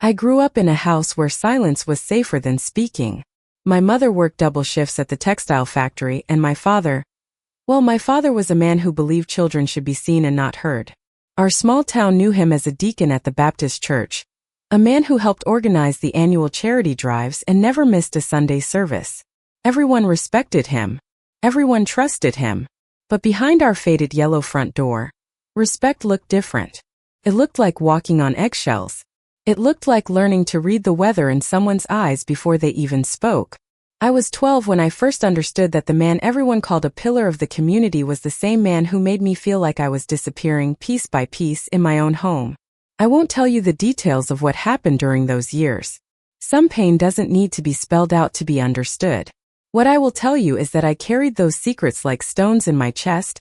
I grew up in a house where silence was safer than speaking. My mother worked double shifts at the textile factory, and my father was a man who believed children should be seen and not heard. Our small town knew him as a deacon at the Baptist church, a man who helped organize the annual charity drives and never missed a Sunday service. Everyone respected him. Everyone trusted him. But behind our faded yellow front door, respect looked different. It looked like walking on eggshells. It looked like learning to read the weather in someone's eyes before they even spoke. I was 12 when I first understood that the man everyone called a pillar of the community was the same man who made me feel like I was disappearing piece by piece in my own home. I won't tell you the details of what happened during those years. Some pain doesn't need to be spelled out to be understood. What I will tell you is that I carried those secrets like stones in my chest,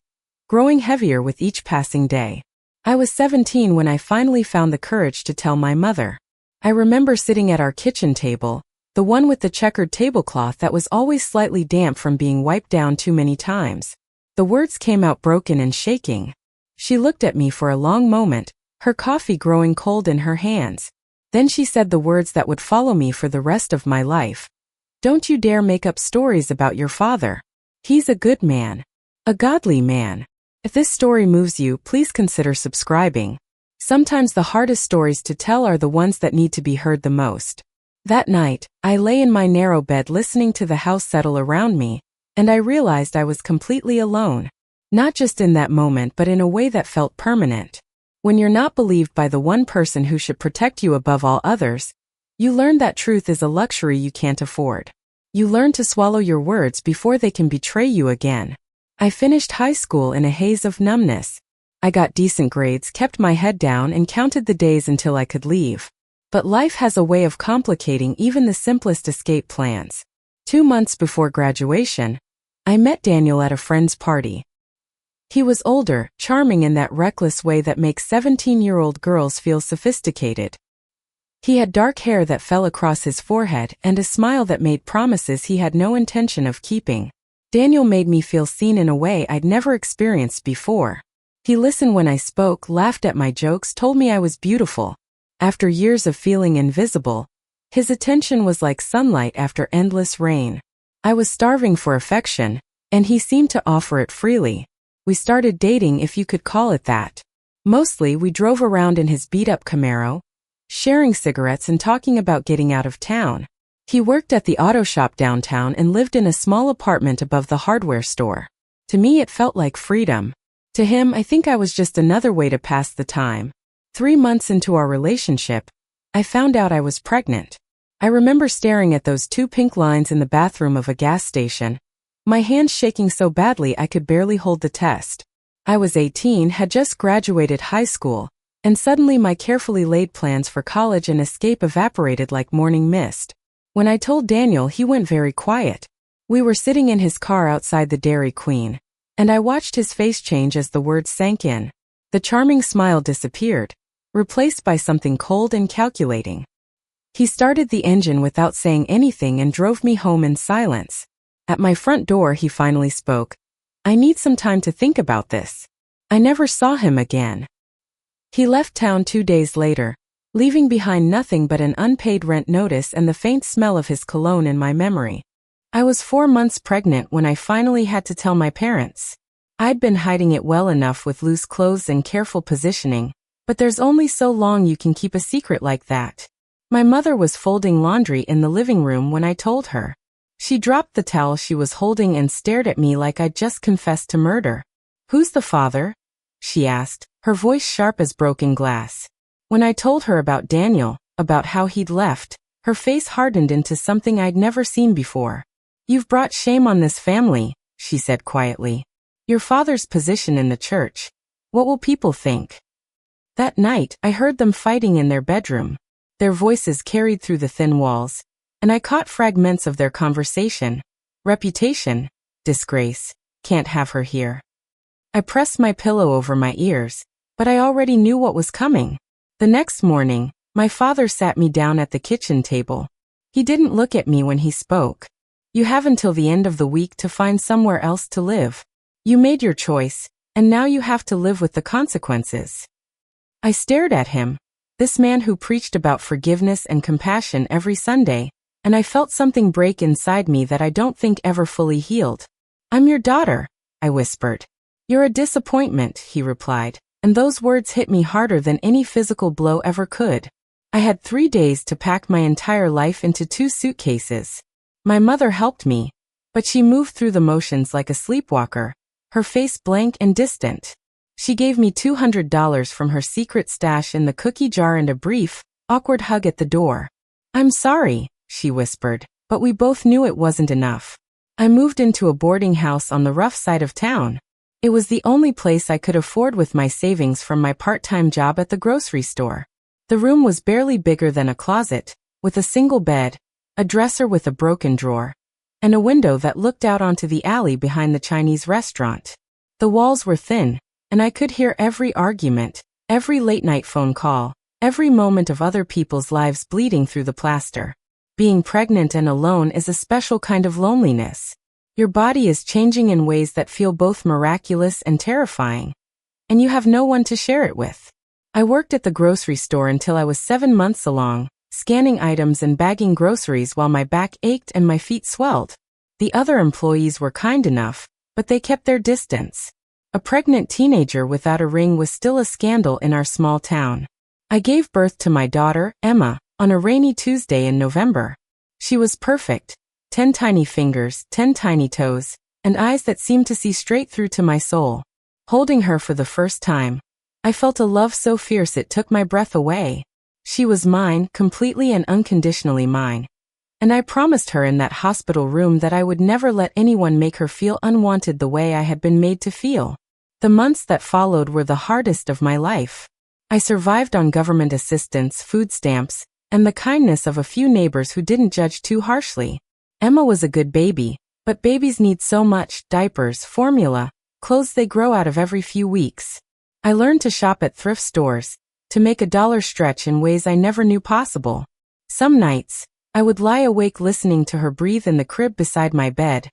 growing heavier with each passing day. I was 17 when I finally found the courage to tell my mother. I remember sitting at our kitchen table, the one with the checkered tablecloth that was always slightly damp from being wiped down too many times. The words came out broken and shaking. She looked at me for a long moment, her coffee growing cold in her hands. Then she said the words that would follow me for the rest of my life. Don't you dare make up stories about your father. He's a good man. A godly man. If this story moves you, please consider subscribing. Sometimes the hardest stories to tell are the ones that need to be heard the most. That night, I lay in my narrow bed listening to the house settle around me, and I realized I was completely alone. Not just in that moment, but in a way that felt permanent. When you're not believed by the one person who should protect you above all others, you learn that truth is a luxury you can't afford. You learn to swallow your words before they can betray you again. I finished high school in a haze of numbness. I got decent grades, kept my head down, and counted the days until I could leave. But life has a way of complicating even the simplest escape plans. 2 months before graduation, I met Daniel at a friend's party. He was older, charming in that reckless way that makes 17-year-old girls feel sophisticated. He had dark hair that fell across his forehead and a smile that made promises he had no intention of keeping. Daniel made me feel seen in a way I'd never experienced before. He listened when I spoke, laughed at my jokes, told me I was beautiful. After years of feeling invisible, his attention was like sunlight after endless rain. I was starving for affection, and he seemed to offer it freely. We started dating, if you could call it that. Mostly we drove around in his beat-up Camaro, sharing cigarettes and talking about getting out of town. He worked at the auto shop downtown and lived in a small apartment above the hardware store. To me, it felt like freedom. To him, I think I was just another way to pass the time. 3 months into our relationship, I found out I was pregnant. I remember staring at those 2 pink lines in the bathroom of a gas station, my hands shaking so badly I could barely hold the test. I was 18, had just graduated high school, and suddenly my carefully laid plans for college and escape evaporated like morning mist. When I told Daniel, he went very quiet. We were sitting in his car outside the Dairy Queen, and I watched his face change as the words sank in. The charming smile disappeared, replaced by something cold and calculating. He started the engine without saying anything and drove me home in silence. At my front door, he finally spoke. I need some time to think about this. I never saw him again. He left town 2 days later, leaving behind nothing but an unpaid rent notice and the faint smell of his cologne in my memory. I was 4 months pregnant when I finally had to tell my parents. I'd been hiding it well enough with loose clothes and careful positioning, but there's only so long you can keep a secret like that. My mother was folding laundry in the living room when I told her. She dropped the towel she was holding and stared at me like I'd just confessed to murder. "Who's the father?" she asked, her voice sharp as broken glass. When I told her about Daniel, about how he'd left, her face hardened into something I'd never seen before. "You've brought shame on this family," she said quietly. "Your father's position in the church. What will people think?" That night, I heard them fighting in their bedroom. Their voices carried through the thin walls, and I caught fragments of their conversation. Reputation, disgrace, can't have her here. I pressed my pillow over my ears, but I already knew what was coming. The next morning, my father sat me down at the kitchen table. He didn't look at me when he spoke. "You have until the end of the week to find somewhere else to live. You made your choice, and now you have to live with the consequences." I stared at him. This man who preached about forgiveness and compassion every Sunday, and I felt something break inside me that I don't think ever fully healed. "I'm your daughter," I whispered. "You're a disappointment," he replied, and those words hit me harder than any physical blow ever could. I had 3 days to pack my entire life into 2 suitcases. My mother helped me, but she moved through the motions like a sleepwalker, her face blank and distant. She gave me $200 from her secret stash in the cookie jar and a brief, awkward hug at the door. "I'm sorry," she whispered, but we both knew it wasn't enough. I moved into a boarding house on the rough side of town. It was the only place I could afford with my savings from my part-time job at the grocery store. The room was barely bigger than a closet, with a single bed, a dresser with a broken drawer, and a window that looked out onto the alley behind the Chinese restaurant. The walls were thin, and I could hear every argument, every late-night phone call, every moment of other people's lives bleeding through the plaster. Being pregnant and alone is a special kind of loneliness. Your body is changing in ways that feel both miraculous and terrifying, and you have no one to share it with. I worked at the grocery store until I was 7 months along, scanning items and bagging groceries while my back ached and my feet swelled. The other employees were kind enough, but they kept their distance. A pregnant teenager without a ring was still a scandal in our small town. I gave birth to my daughter, Emma, on a rainy Tuesday in November. She was perfect, 10 tiny fingers, 10 tiny toes, and eyes that seemed to see straight through to my soul. Holding her for the first time, I felt a love so fierce it took my breath away. She was mine, completely and unconditionally mine. And I promised her in that hospital room that I would never let anyone make her feel unwanted the way I had been made to feel. The months that followed were the hardest of my life. I survived on government assistance, food stamps, and the kindness of a few neighbors who didn't judge too harshly. Emma was a good baby, but babies need so much: diapers, formula, clothes they grow out of every few weeks. I learned to shop at thrift stores, to make a dollar stretch in ways I never knew possible. Some nights, I would lie awake listening to her breathe in the crib beside my bed,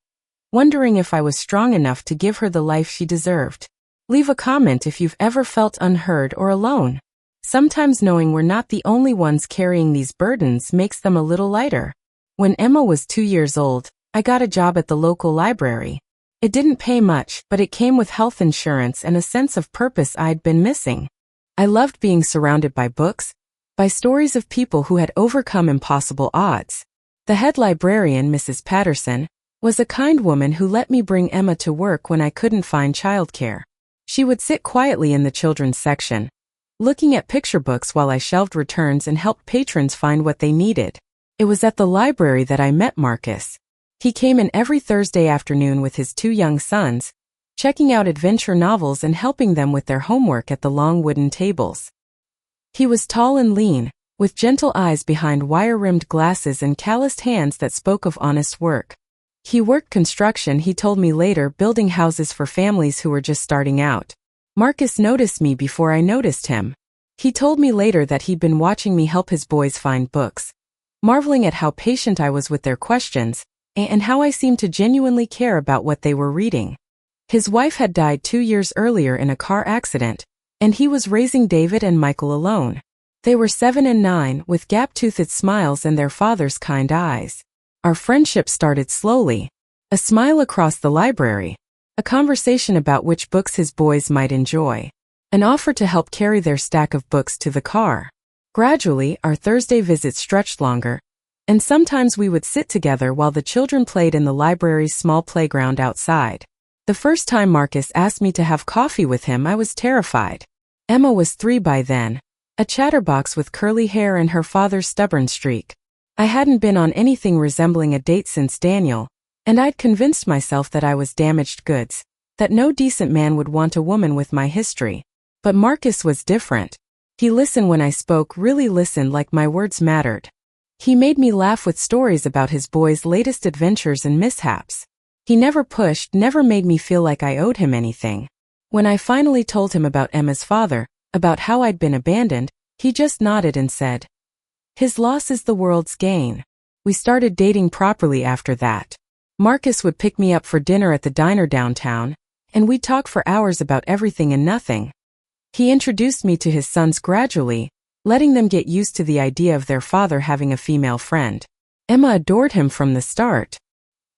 wondering if I was strong enough to give her the life she deserved. Leave a comment if you've ever felt unheard or alone. Sometimes knowing we're not the only ones carrying these burdens makes them a little lighter. When Emma was 2 years old, I got a job at the local library. It didn't pay much, but it came with health insurance and a sense of purpose I'd been missing. I loved being surrounded by books, by stories of people who had overcome impossible odds. The head librarian, Mrs. Patterson, was a kind woman who let me bring Emma to work when I couldn't find childcare. She would sit quietly in the children's section, looking at picture books while I shelved returns and helped patrons find what they needed. It was at the library that I met Marcus. He came in every Thursday afternoon with his 2 young sons, checking out adventure novels and helping them with their homework at the long wooden tables. He was tall and lean, with gentle eyes behind wire-rimmed glasses and calloused hands that spoke of honest work. He worked construction, he told me later, building houses for families who were just starting out. Marcus noticed me before I noticed him. He told me later that he'd been watching me help his boys find books, marveling at how patient I was with their questions, and how I seemed to genuinely care about what they were reading. His wife had died 2 years earlier in a car accident, and he was raising David and Michael alone. They were 7 and 9, with gap-toothed smiles and their father's kind eyes. Our friendship started slowly. A smile across the library, a conversation about which books his boys might enjoy, an offer to help carry their stack of books to the car. Gradually, our Thursday visits stretched longer, and sometimes we would sit together while the children played in the library's small playground outside. The first time Marcus asked me to have coffee with him, I was terrified. Emma was 3 by then, a chatterbox with curly hair and her father's stubborn streak. I hadn't been on anything resembling a date since Daniel, and I'd convinced myself that I was damaged goods, that no decent man would want a woman with my history. But Marcus was different. He listened when I spoke, really listened, like my words mattered. He made me laugh with stories about his boys' latest adventures and mishaps. He never pushed, never made me feel like I owed him anything. When I finally told him about Emma's father, about how I'd been abandoned, he just nodded and said, "His loss is the world's gain." We started dating properly after that. Marcus would pick me up for dinner at the diner downtown, and we'd talk for hours about everything and nothing. He introduced me to his sons gradually, letting them get used to the idea of their father having a female friend. Emma adored him from the start.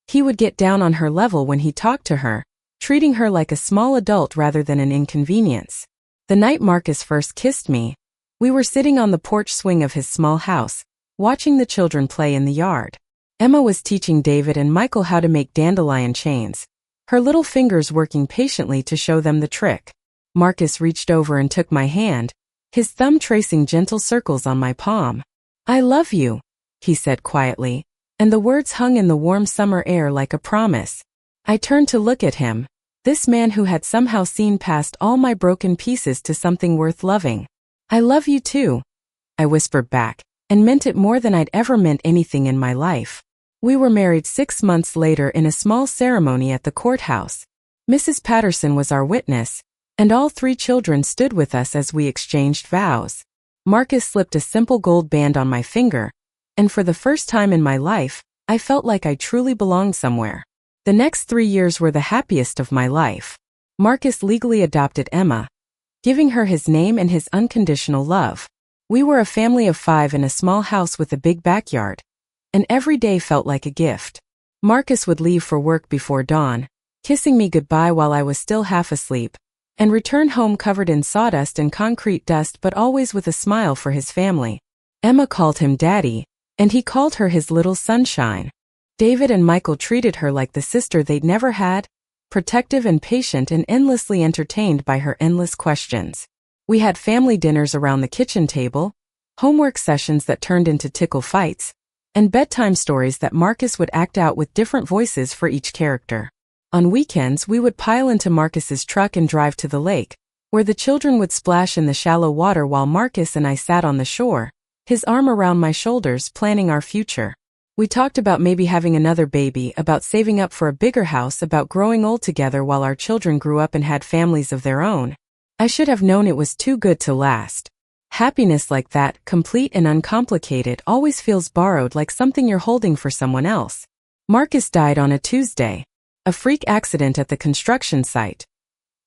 He would get down on her level when he talked to her, treating her like a small adult rather than an inconvenience. The night Marcus first kissed me, we were sitting on the porch swing of his small house, watching the children play in the yard. Emma was teaching David and Michael how to make dandelion chains, her little fingers working patiently to show them the trick. Marcus reached over and took my hand, his thumb tracing gentle circles on my palm. "I love you," he said quietly, and the words hung in the warm summer air like a promise. I turned to look at him, this man who had somehow seen past all my broken pieces to something worth loving. "I love you too," I whispered back, and meant it more than I'd ever meant anything in my life. We were married 6 months later in a small ceremony at the courthouse. Mrs. Patterson was our witness, and all 3 children stood with us as we exchanged vows. Marcus slipped a simple gold band on my finger, and for the first time in my life, I felt like I truly belonged somewhere. The next 3 years were the happiest of my life. Marcus legally adopted Emma, giving her his name and his unconditional love. We were a family of 5 in a small house with a big backyard, and every day felt like a gift. Marcus would leave for work before dawn, kissing me goodbye while I was still half asleep, and return home covered in sawdust and concrete dust but always with a smile for his family. Emma called him Daddy, and he called her his little sunshine. David and Michael treated her like the sister they'd never had, protective and patient and endlessly entertained by her endless questions. We had family dinners around the kitchen table, homework sessions that turned into tickle fights, and bedtime stories that Marcus would act out with different voices for each character. On weekends we would pile into Marcus's truck and drive to the lake, where the children would splash in the shallow water while Marcus and I sat on the shore, his arm around my shoulders planning our future. We talked about maybe having another baby, about saving up for a bigger house, about growing old together while our children grew up and had families of their own. I should have known it was too good to last. Happiness like that, complete and uncomplicated, always feels borrowed, like something you're holding for someone else. Marcus died on a Tuesday. A freak accident at the construction site.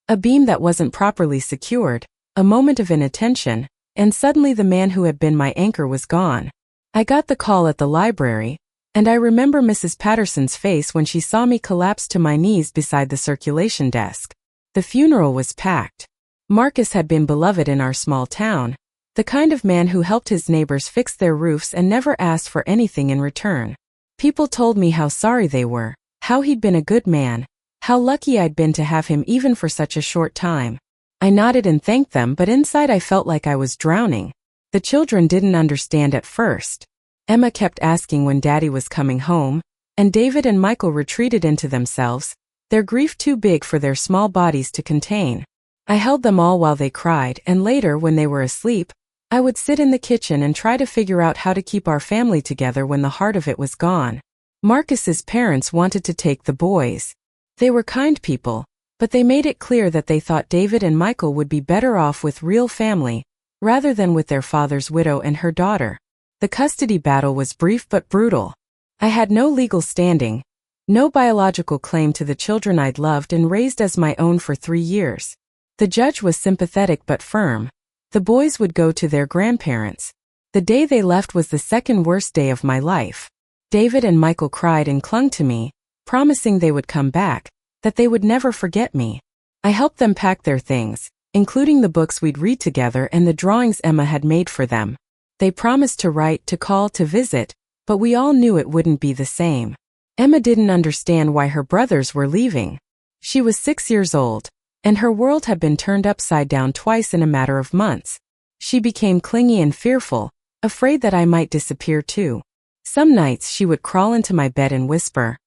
A beam that wasn't properly secured, a moment of inattention, and suddenly the man who had been my anchor was gone. I got the call at the library, and I remember Mrs. Patterson's face when she saw me collapse to my knees beside the circulation desk. The funeral was packed. Marcus had been beloved in our small town, the kind of man who helped his neighbors fix their roofs and never asked for anything in return. People told me how sorry they were, how he'd been a good man, how lucky I'd been to have him even for such a short time. I nodded and thanked them, but inside I felt like I was drowning. The children didn't understand at first. Emma kept asking when Daddy was coming home, and David and Michael retreated into themselves, their grief too big for their small bodies to contain. I held them all while they cried, and later, when they were asleep, I would sit in the kitchen and try to figure out how to keep our family together when the heart of it was gone. Marcus's parents wanted to take the boys. They were kind people, but they made it clear that they thought David and Michael would be better off with real family, rather than with their father's widow and her daughter. The custody battle was brief but brutal. I had no legal standing, no biological claim to the children I'd loved and raised as my own for 3 years. The judge was sympathetic but firm. The boys would go to their grandparents. The day they left was the second worst day of my life. David and Michael cried and clung to me, promising they would come back, that they would never forget me. I helped them pack their things, including the books we'd read together and the drawings Emma had made for them. They promised to write, to call, to visit, but we all knew it wouldn't be the same. Emma didn't understand why her brothers were leaving. She was 6 years old, and her world had been turned upside down twice in a matter of months. She became clingy and fearful, afraid that I might disappear too. Some nights she would crawl into my bed and whisper,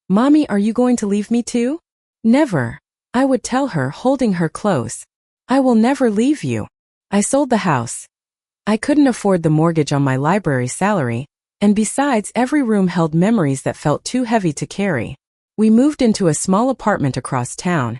"Mommy, are you going to leave me too?" "Never," I would tell her, holding her close. "I will never leave you." I sold the house. I couldn't afford the mortgage on my library salary, and besides, every room held memories that felt too heavy to carry. We moved into a small apartment across town,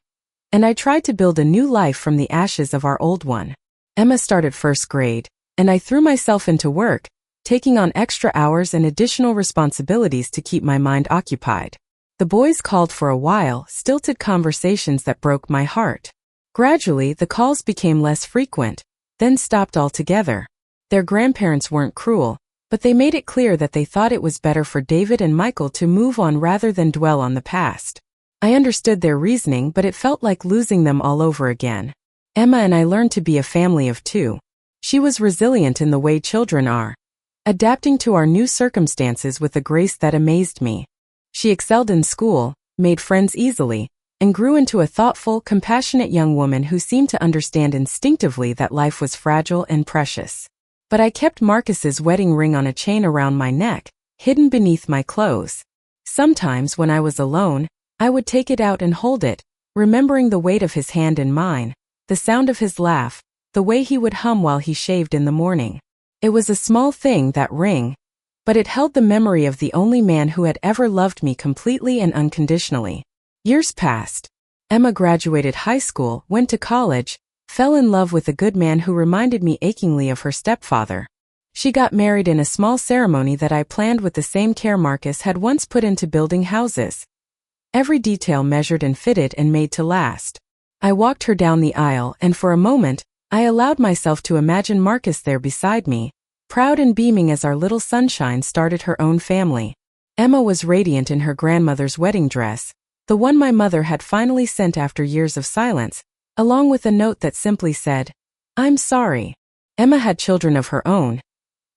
and I tried to build a new life from the ashes of our old one. Emma started first grade, and I threw myself into work, taking on extra hours and additional responsibilities to keep my mind occupied. The boys called for a while, stilted conversations that broke my heart. Gradually, the calls became less frequent, then stopped altogether. Their grandparents weren't cruel, but they made it clear that they thought it was better for David and Michael to move on rather than dwell on the past. I understood their reasoning, but it felt like losing them all over again. Emma and I learned to be a family of two. She was resilient in the way children are, adapting to our new circumstances with a grace that amazed me. She excelled in school, made friends easily, and grew into a thoughtful, compassionate young woman who seemed to understand instinctively that life was fragile and precious. But I kept Marcus's wedding ring on a chain around my neck, hidden beneath my clothes. Sometimes when I was alone, I would take it out and hold it, remembering the weight of his hand in mine, the sound of his laugh, the way he would hum while he shaved in the morning. It was a small thing, that ring, but it held the memory of the only man who had ever loved me completely and unconditionally. Years passed. Emma graduated high school, went to college, fell in love with a good man who reminded me achingly of her stepfather. She got married in a small ceremony that I planned with the same care Marcus had once put into building houses. Every detail measured and fitted and made to last. I walked her down the aisle, and for a moment, I allowed myself to imagine Marcus there beside me, proud and beaming as our little sunshine started her own family. Emma was radiant in her grandmother's wedding dress, the one my mother had finally sent after years of silence, along with a note that simply said, "I'm sorry." Emma had children of her own,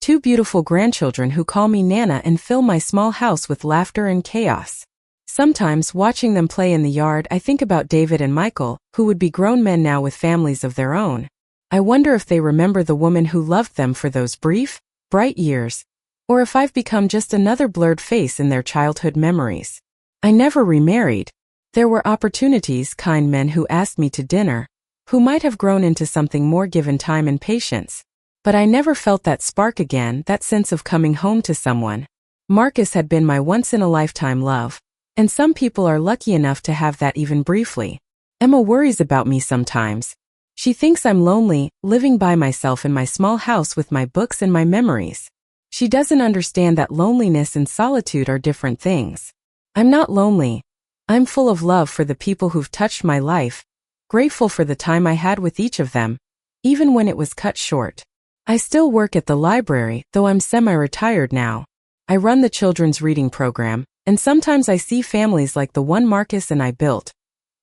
two beautiful grandchildren who call me Nana and fill my small house with laughter and chaos. Sometimes, watching them play in the yard, I think about David and Michael, who would be grown men now with families of their own. I wonder if they remember the woman who loved them for those brief, bright years, or if I've become just another blurred face in their childhood memories. I never remarried. There were opportunities, kind men who asked me to dinner, who might have grown into something more given time and patience. But I never felt that spark again, that sense of coming home to someone. Marcus had been my once-in-a-lifetime love, and some people are lucky enough to have that even briefly. Emma worries about me sometimes. She thinks I'm lonely, living by myself in my small house with my books and my memories. She doesn't understand that loneliness and solitude are different things. I'm not lonely. I'm full of love for the people who've touched my life, grateful for the time I had with each of them, even when it was cut short. I still work at the library, though I'm semi-retired now. I run the children's reading program, and sometimes I see families like the one Marcus and I built,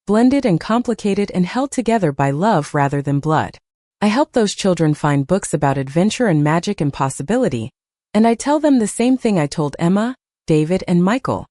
blended and complicated and held together by love rather than blood. I help those children find books about adventure and magic and possibility, and I tell them the same thing I told Emma, David, and Michael.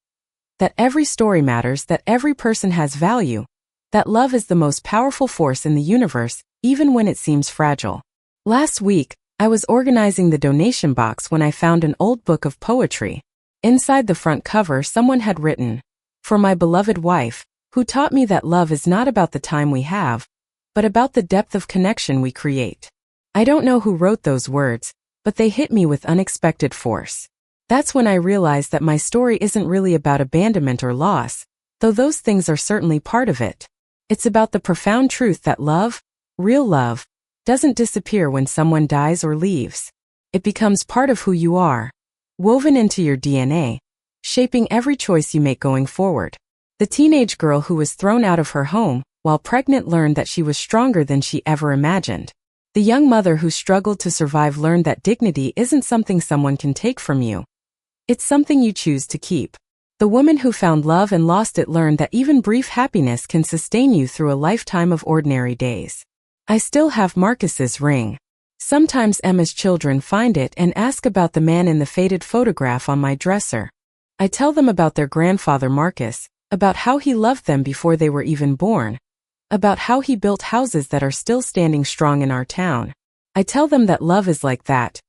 That every story matters, that every person has value, that love is the most powerful force in the universe, even when it seems fragile. Last week, I was organizing the donation box when I found an old book of poetry. Inside the front cover, someone had written, "For my beloved wife, who taught me that love is not about the time we have, but about the depth of connection we create." I don't know who wrote those words, but they hit me with unexpected force. That's when I realized that my story isn't really about abandonment or loss, though those things are certainly part of it. It's about the profound truth that love, real love, doesn't disappear when someone dies or leaves. It becomes part of who you are, woven into your DNA, shaping every choice you make going forward. The teenage girl who was thrown out of her home while pregnant learned that she was stronger than she ever imagined. The young mother who struggled to survive learned that dignity isn't something someone can take from you. It's something you choose to keep. The woman who found love and lost it learned that even brief happiness can sustain you through a lifetime of ordinary days. I still have Marcus's ring. Sometimes Emma's children find it and ask about the man in the faded photograph on my dresser. I tell them about their grandfather Marcus, about how he loved them before they were even born, about how he built houses that are still standing strong in our town. I tell them that love is like that.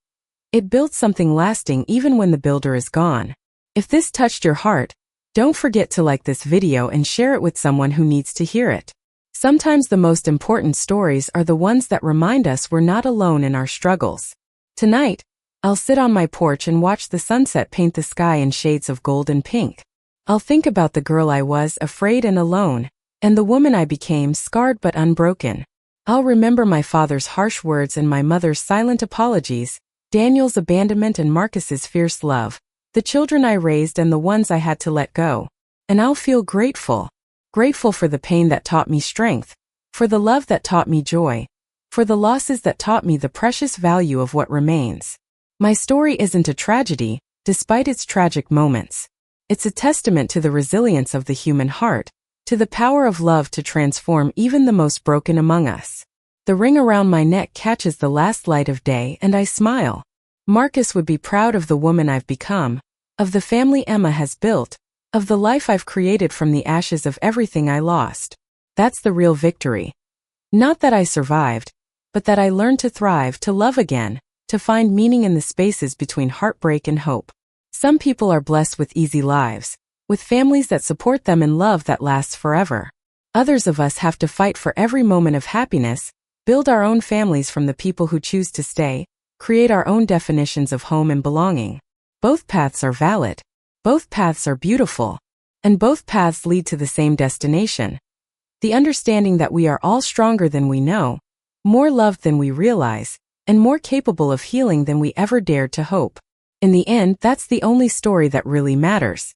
It builds something lasting even when the builder is gone. If this touched your heart, don't forget to like this video and share it with someone who needs to hear it. Sometimes the most important stories are the ones that remind us we're not alone in our struggles. Tonight, I'll sit on my porch and watch the sunset paint the sky in shades of gold and pink. I'll think about the girl I was, afraid and alone, and the woman I became, scarred but unbroken. I'll remember my father's harsh words and my mother's silent apologies, Daniel's abandonment and Marcus's fierce love, the children I raised and the ones I had to let go. And I'll feel grateful. Grateful for the pain that taught me strength, for the love that taught me joy, for the losses that taught me the precious value of what remains. My story isn't a tragedy, despite its tragic moments. It's a testament to the resilience of the human heart, to the power of love to transform even the most broken among us. The ring around my neck catches the last light of day and I smile. Marcus would be proud of the woman I've become, of the family Emma has built, of the life I've created from the ashes of everything I lost. That's the real victory. Not that I survived, but that I learned to thrive, to love again, to find meaning in the spaces between heartbreak and hope. Some people are blessed with easy lives, with families that support them and love that lasts forever. Others of us have to fight for every moment of happiness, build our own families from the people who choose to stay, create our own definitions of home and belonging. Both paths are valid. Both paths are beautiful. And both paths lead to the same destination. The understanding that we are all stronger than we know, more loved than we realize, and more capable of healing than we ever dared to hope. In the end, that's the only story that really matters.